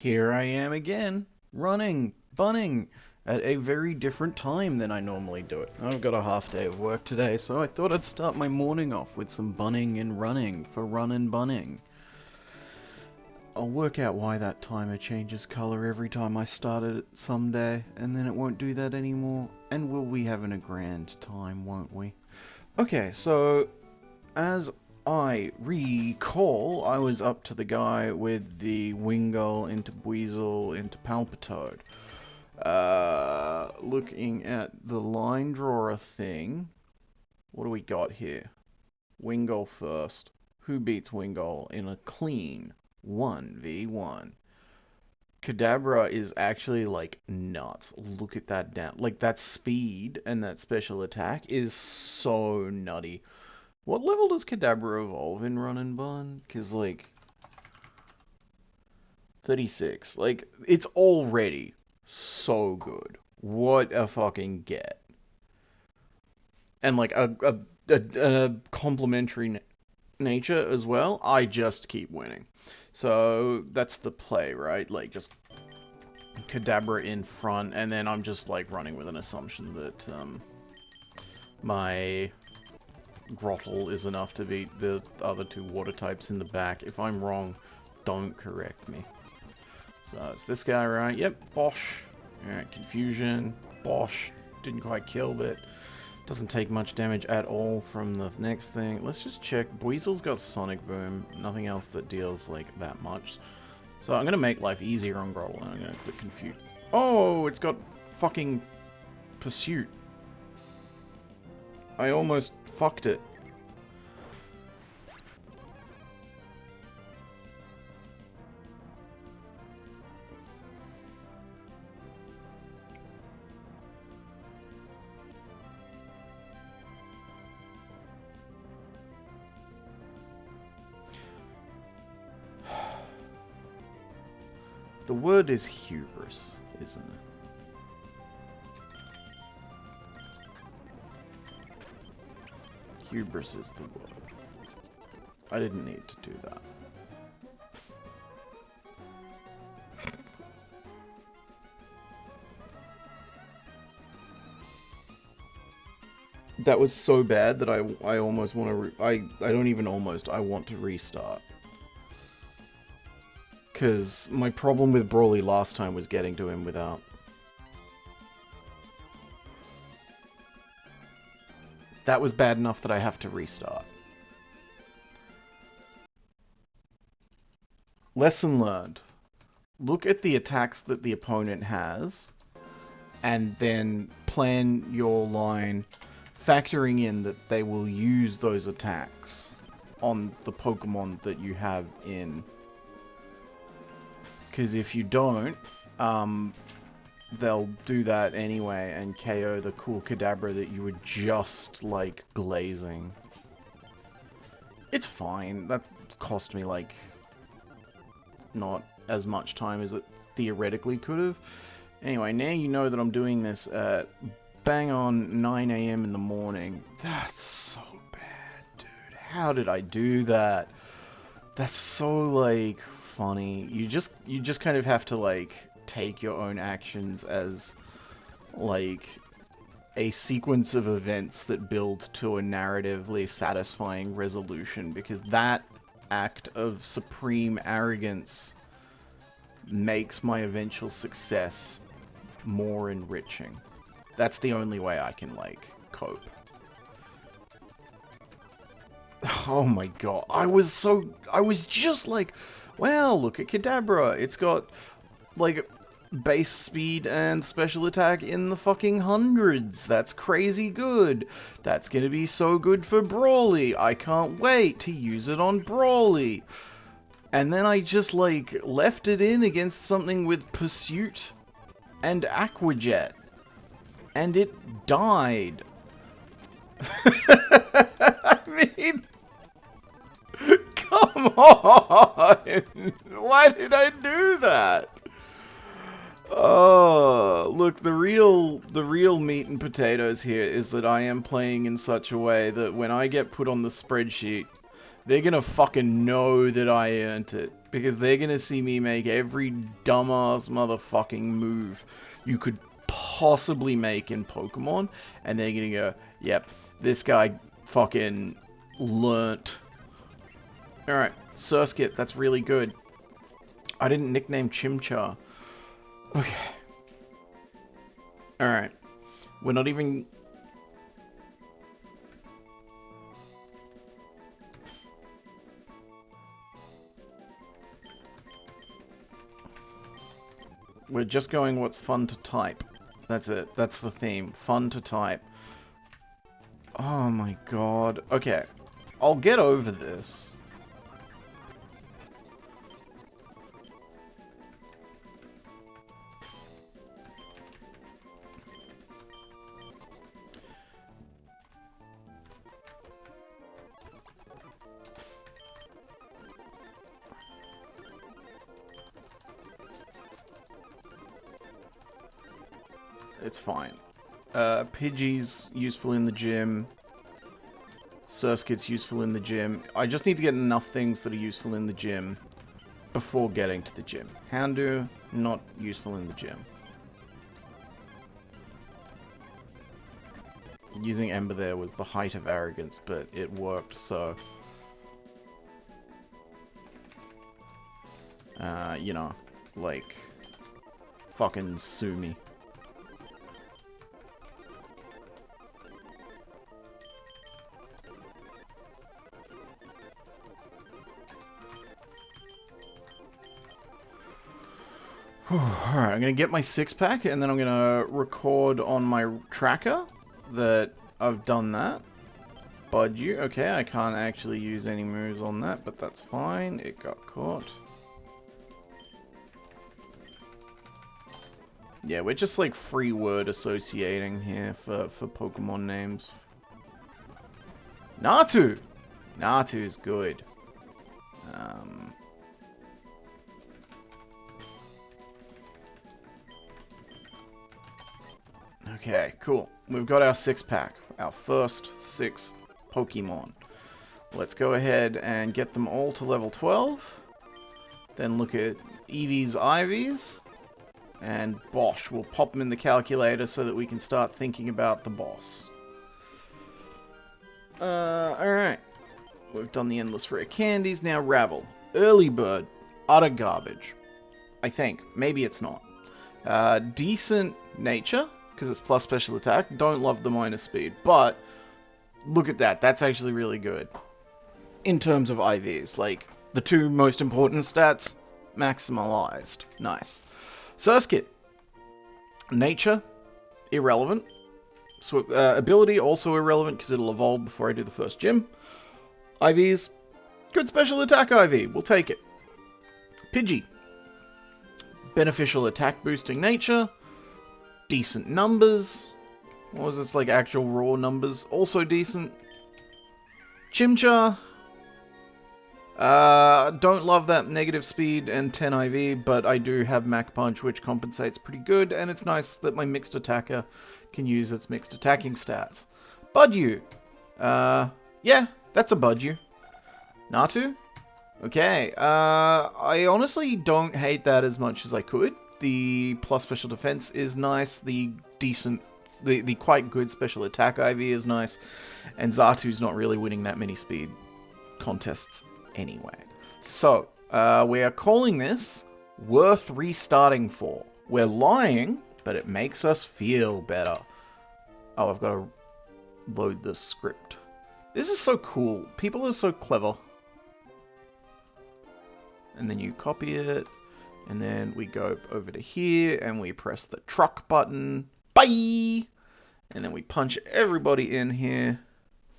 Here I am again, running, bunning, at a very different time than I normally do it. I've got a half day of work today, so I thought I'd start my morning off with some bunning and running for run and bunning. I'll work out why that timer changes color every time I start it someday, and then it won't do that anymore, and we'll be having a grand time, won't we? Okay, so as I recall, I was up to the guy with the Wingull into Weasel into Palpitoad. Looking at the line drawer thing, what do we got here? Wingull first. Who beats Wingull in a clean 1v1? Kadabra is actually like nuts. Look at that down. Like that speed and that special attack is so nutty. What level does Kadabra evolve in Run and Bun? Because, like, 36. Like, it's already so good. What a fucking get. And, like, a complementary nature as well. I just keep winning. So, that's the play, right? Like, just Kadabra in front, and then I'm just, like, running with an assumption that, my Grottle is enough to beat the other two water types in the back. If I'm wrong, don't correct me. So it's this guy, right? Yep, Bosch. Alright, Confusion. Bosch. Didn't quite kill, but doesn't take much damage at all from the next thing. Let's just check. Weasel's got Sonic Boom. Nothing else that deals, like, that much. So I'm going to make life easier on Grottle, and I'm going to click Confuse. Oh, it's got fucking Pursuit. I almost fucked it. The word is hubris, isn't it? Hubris is the word. I didn't need to do that. That was so bad that I almost want to... I don't even almost. I want to restart. Because my problem with Brawly last time was getting to him without. That was bad enough that I have to restart. Lesson learned. Look at the attacks that the opponent has, and then plan your line, factoring in that they will use those attacks on the Pokemon that you have in. Because if you don't, they'll do that anyway and KO the cool Kadabra that you were just, like, glazing. It's fine. That cost me, like, not as much time as it theoretically could have. Anyway, now you know that I'm doing this at bang on 9 AM in the morning. That's so bad, dude. How did I do that? That's so, like, funny. You just kind of have to, like, take your own actions as, like, a sequence of events that build to a narratively satisfying resolution, because that act of supreme arrogance makes my eventual success more enriching. That's the only way I can, like, cope. Oh my god, I was just like, well, look at Kadabra, it's got, like, base speed and special attack in the fucking hundreds. That's crazy good. That's gonna be so good for Brawly. I can't wait to use it on Brawly. And then I just, like, left it in against something with Pursuit and Aquajet. And it died. I mean, come on! Why did I do that? Oh, look, the real meat and potatoes here is that I am playing in such a way that when I get put on the spreadsheet, they're gonna fucking know that I earned it. Because they're gonna see me make every dumbass motherfucking move you could possibly make in Pokemon. And they're gonna go, yep, this guy fucking learnt. Alright, Surskit, that's really good. I didn't nickname Chimchar. Okay. Alright. We're not even... We're just going what's fun to type. That's it. That's the theme. Fun to type. Oh my god. Okay. I'll get over this. It's fine. Pidgey's useful in the gym. Surskit's useful in the gym. I just need to get enough things that are useful in the gym before getting to the gym. Houndour, not useful in the gym. Using Ember there was the height of arrogance, but it worked, so... you know, like... fucking sue me. Alright, I'm going to get my 6-pack, and then I'm going to record on my tracker that I've done that. Budgie, okay, I can't actually use any moves on that, but that's fine. It got caught. Yeah, we're just like free word associating here for Pokemon names. Natu! Natu's good. Okay, cool. We've got our 6-pack. Our first 6 Pokemon. Let's go ahead and get them all to level 12. Then look at Eevee's Ivies. And Bosch. We'll pop them in the calculator so that we can start thinking about the boss. Alright. We've done the endless rare candies. Now Ravel. Early bird. Utter garbage. I think. Maybe it's not. Decent nature. Because it's plus special attack. Don't love the minus speed. But, look at that. That's actually really good. In terms of IVs. Like, the 2 most important stats, maximalized. Nice. Surskit. Nature. Irrelevant. Ability, also irrelevant, because it'll evolve before I do the first gym. IVs. Good special attack IV. We'll take it. Pidgey. Beneficial attack boosting nature. Decent numbers. What was this, like actual raw numbers? Also decent. Chimchar. Don't love that negative speed and 10 IV, but I do have Mach Punch, which compensates pretty good, and it's nice that my mixed attacker can use its mixed attacking stats. Budyu. Yeah, that's a Budyu. Natu. Okay, I honestly don't hate that as much as I could. The plus special defense is nice, the quite good special attack IV is nice, and Xatu's not really winning that many speed contests anyway. So, we are calling this worth restarting for. We're lying, but it makes us feel better. Oh, I've got to load the script. This is so cool. People are so clever. And then you copy it. And then we go over to here and we press the truck button. Bye! And then we punch everybody in here.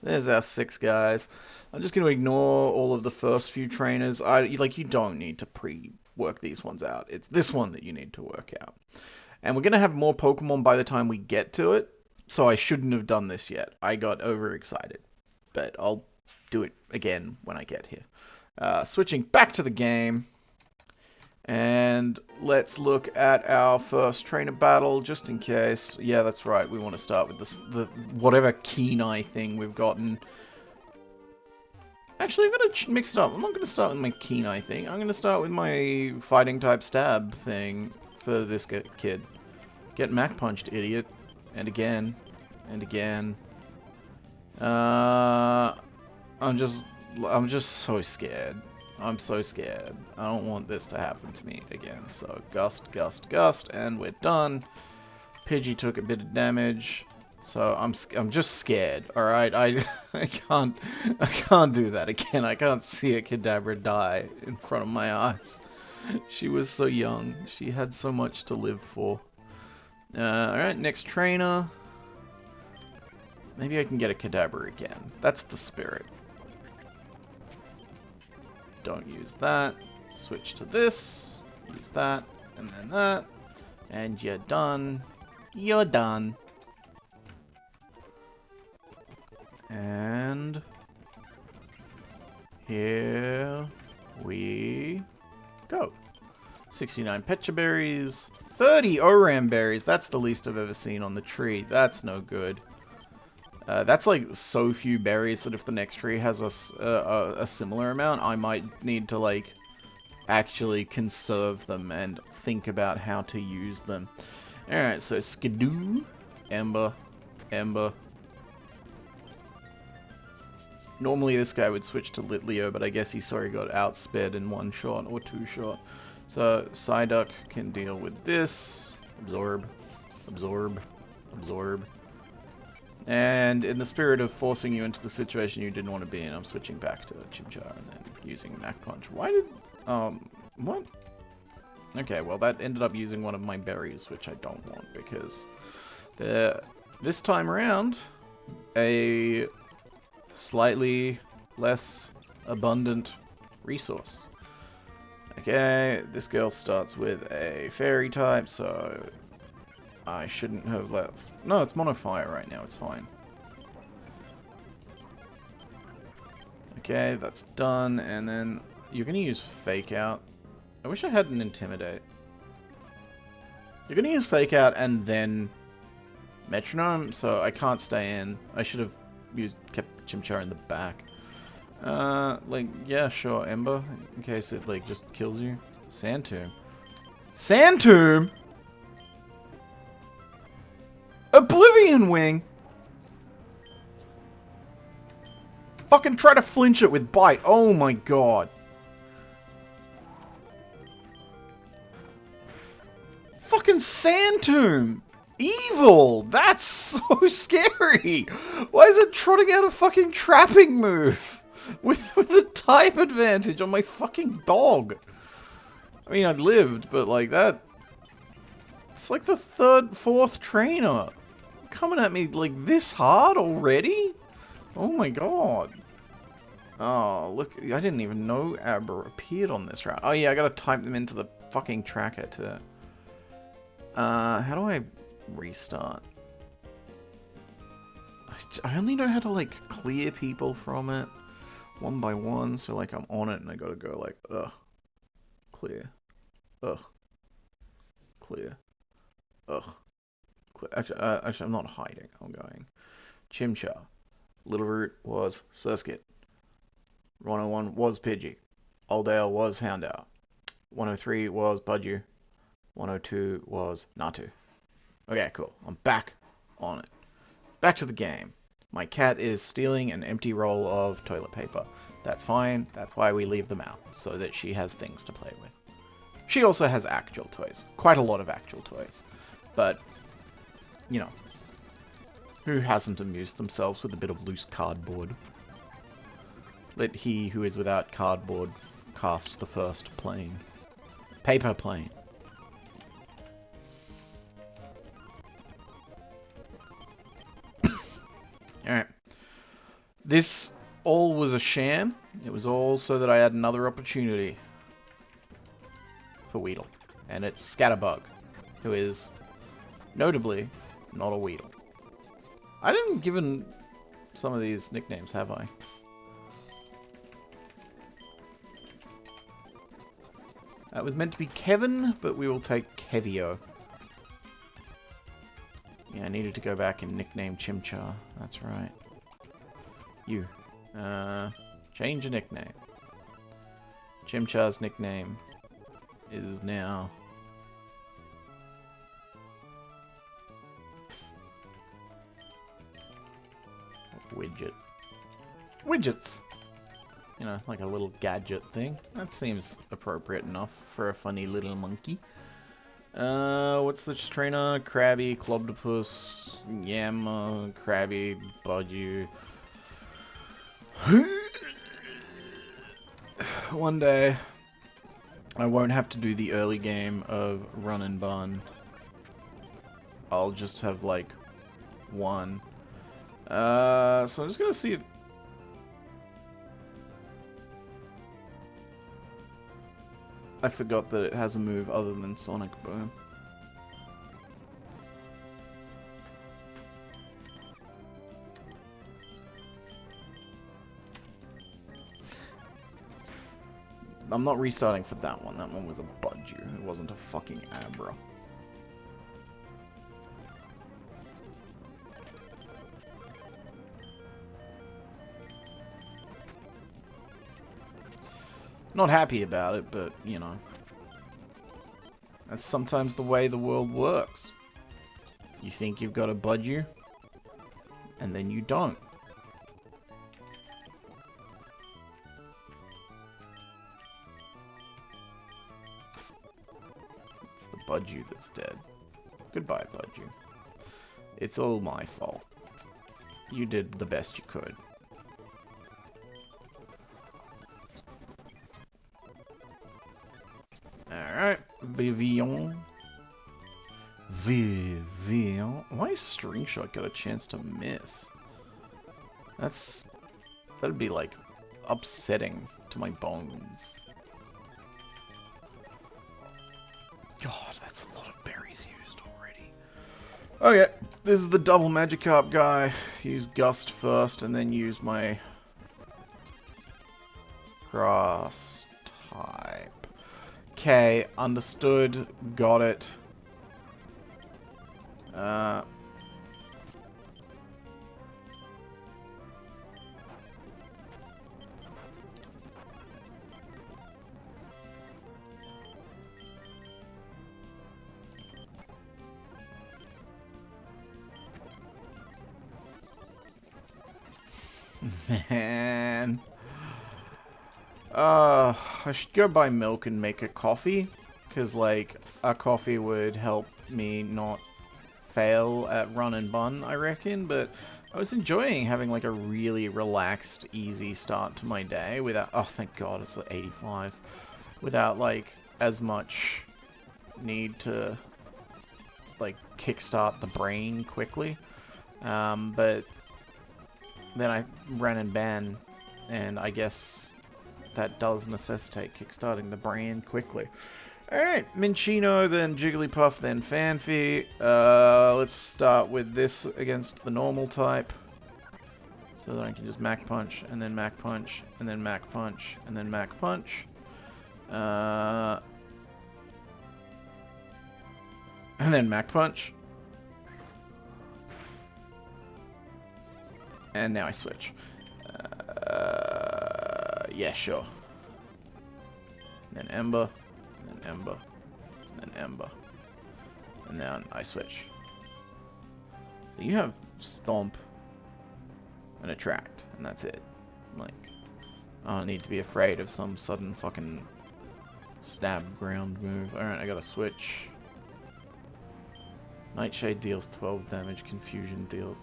There's our 6 guys. I'm just going to ignore all of the first few trainers. You don't need to pre-work these ones out. It's this one that you need to work out. And we're going to have more Pokemon by the time we get to it. So I shouldn't have done this yet. I got overexcited. But I'll do it again when I get here. Switching back to the game. And let's look at our first trainer battle, just in case. Yeah, that's right. We want to start with the whatever Kenai thing we've gotten. Actually, I'm gonna mix it up. I'm not gonna start with my Kenai thing. I'm gonna start with my fighting type stab thing for this kid. Get Mach punched, idiot. And again. And again. I'm just so scared. I'm so scared. I don't want this to happen to me again. So gust, gust, gust, and we're done. Pidgey took a bit of damage. So I'm just scared. All right, I can't do that again. I can't see a Kadabra die in front of my eyes. She was so young. She had so much to live for. All right, next trainer. Maybe I can get a Kadabra again. That's the spirit. Don't use that. Switch to this. Use that, and then that, and you're done. You're done. And here we go. 69 Pecha Berries, 30 Oram Berries. That's the least I've ever seen on the tree. That's no good. That's like so few berries that if the next tree has a similar amount, I might need to like actually conserve them and think about how to use them. Alright, so Skidoo, Ember, Ember. Normally this guy would switch to Litleo, but I guess he sorry got outsped in one shot or two shot. So Psyduck can deal with this. Absorb, absorb, absorb. And in the spirit of forcing you into the situation you didn't want to be in, I'm switching back to Chimchar and then using Mach Punch. Why did... what? Okay, well that ended up using one of my berries, which I don't want, because this time around, a slightly less abundant resource. Okay, this girl starts with a fairy type, so I shouldn't have left. No, it's Mono Fire right now, it's fine. Okay, that's done, and then you're gonna use Fake Out. I wish I had an Intimidate. You're gonna use Fake Out and then Metronome, so I can't stay in. I should have kept Chimchar in the back. Like, yeah, sure, Ember, in case it, like, just kills you. Sand Tomb. Sand Tomb?! Oblivion Wing! Fucking try to flinch it with Bite. Oh my god. Fucking Sand Tomb! Evil! That's so scary! Why is it trotting out a fucking trapping move? With a type advantage on my fucking dog. I mean, I lived, but like that... It's like the fourth trainer. Coming at me like this hard already? Oh my god. Oh, look, I didn't even know Abra appeared on this route. Oh yeah, I gotta type them into the fucking tracker too. How do I restart? I only know how to like clear people from it one by one, so like I'm on it and I gotta go like, ugh, clear, ugh, clear, ugh. Actually, I'm not hiding. I'm going. Chimchar. Littleroot was Surskit. 101 was Pidgey. Oldale was Houndour. 103 was Budgie. 102 was Natu. Okay, cool. I'm back on it. Back to the game. My cat is stealing an empty roll of toilet paper. That's fine. That's why we leave them out, so that she has things to play with. She also has actual toys. Quite a lot of actual toys. But... you know, who hasn't amused themselves with a bit of loose cardboard? Let he who is without cardboard cast the first plane. Paper plane. Alright. This all was a sham. It was all so that I had another opportunity for Weedle. And it's Scatterbug, who is notably not a Weedle. I didn't give him some of these nicknames, have I? It was meant to be Kevin, but we will take Kevio. Yeah, I needed to go back and nickname Chimchar. That's right. You. Change a nickname. Chimchar's nickname is now... Widget. Widgets! You know, like a little gadget thing. That seems appropriate enough for a funny little monkey. What's the trainer? Krabby, Clobdopus, Yammer, Krabby, Budgie. One day, I won't have to do the early game of Run and Bun. I'll just have, like, one. So I'm just gonna see if... I forgot that it has a move other than Sonic Boom. I'm not restarting for that one. That one was a Budgie. It wasn't a fucking Abra. Not happy about it, but, you know. That's sometimes the way the world works. You think you've got a Budgie, and then you don't. It's the Budgie that's dead. Goodbye, Budgie. It's all my fault. You did the best you could. Alright, Vivillon. Vivillon. Why String Shot got a chance to miss? That'd be like upsetting to my bones. God, that's a lot of berries used already. Okay, this is the double Magikarp guy. Use Gust first and then use my Grass type. Okay, understood. Got it. Man. I should go buy milk and make a coffee, because, like, a coffee would help me not fail at Run and Bun, I reckon, but I was enjoying having, like, a really relaxed, easy start to my day without, oh, thank God, it's 85, without, like, as much need to, like, kickstart the brain quickly, but then I ran and ban, and I guess that does necessitate kickstarting the brand quickly. Alright, Minccino, then Jigglypuff, then Phanpy. Let's start with this against the normal type. So that I can just Mach Punch, and then Mach Punch, and then Mach Punch, and then Mach Punch. And then Mach Punch. And now I switch. Yeah, sure. Then Ember, and then Ember, and then Ember. And then I switch. So you have Stomp and Attract, and that's it. Like, I don't need to be afraid of some sudden fucking stab ground move. Alright, I gotta switch. Nightshade deals 12 damage, Confusion deals...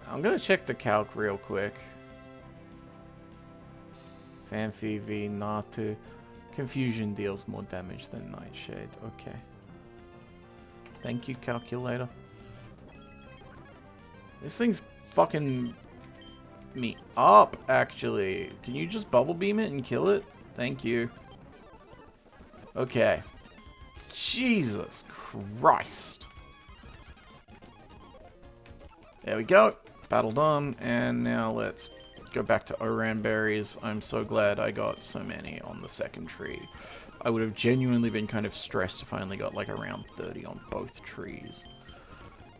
I'm gonna check the calc real quick. Phanpy v Natu. Confusion deals more damage than Nightshade. Okay. Thank you, calculator. This thing's fucking me up, actually. Can you just Bubble Beam it and kill it? Thank you. Okay. Jesus Christ. There we go. Battle done. And now let's go back to Oran berries. I'm so glad I got so many on the second tree. I would have genuinely been kind of stressed if I only got like around 30 on both trees.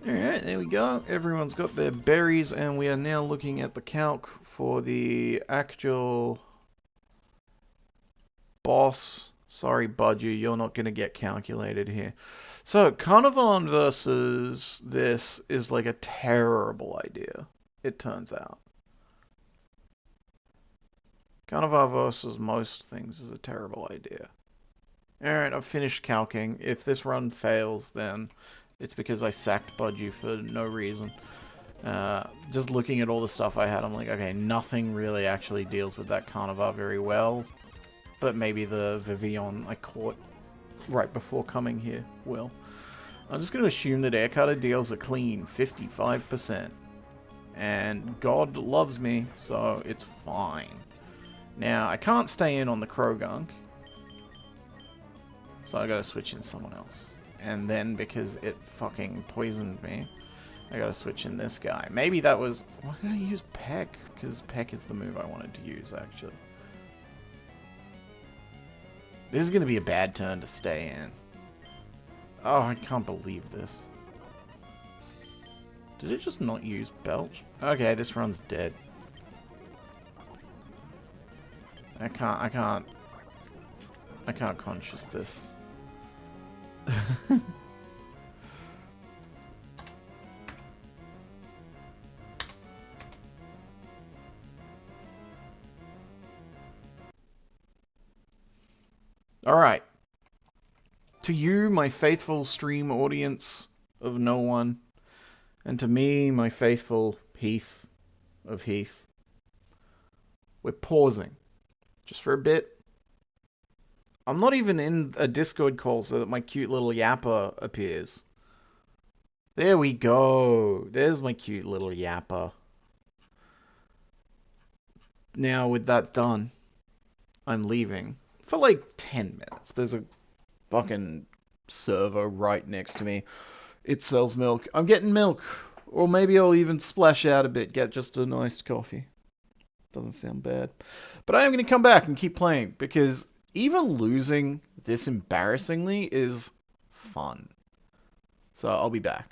Alright, there we go. Everyone's got their berries, and we are now looking at the calc for the actual boss. Sorry, Budgie, you're not going to get calculated here. So, Carnivon versus this is like a terrible idea, it turns out. Carnivore versus most things is a terrible idea. Alright, I've finished calcing. If this run fails, then it's because I sacked Budgie for no reason. Just looking at all the stuff I had, I'm like, okay, nothing really actually deals with that Carnivore very well. But maybe the Vivillon I caught right before coming here will. I'm just going to assume that Air Cutter deals a clean 55%. And God loves me, so it's fine. Now, I can't stay in on the Croagunk. So I gotta switch in someone else. And then, because it fucking poisoned me, I gotta switch in this guy. Maybe that was... Why did I use Peck? Because Peck is the move I wanted to use, actually. This is gonna be a bad turn to stay in. Oh, I can't believe this. Did it just not use Belch? Okay, this run's dead. I can't conscious this. Alright. To you, my faithful stream audience of no one, and to me, my faithful Heath of Heath, we're pausing. Just for a bit. I'm not even in a Discord call so that my cute little yapper appears. There we go. There's my cute little yapper. Now, with that done, I'm leaving for like 10 minutes. There's a fucking server right next to me. It sells milk. I'm getting milk. Or maybe I'll even splash out a bit, get just a nice coffee. Doesn't sound bad. But I am going to come back and keep playing, because even losing this embarrassingly is fun. So I'll be back.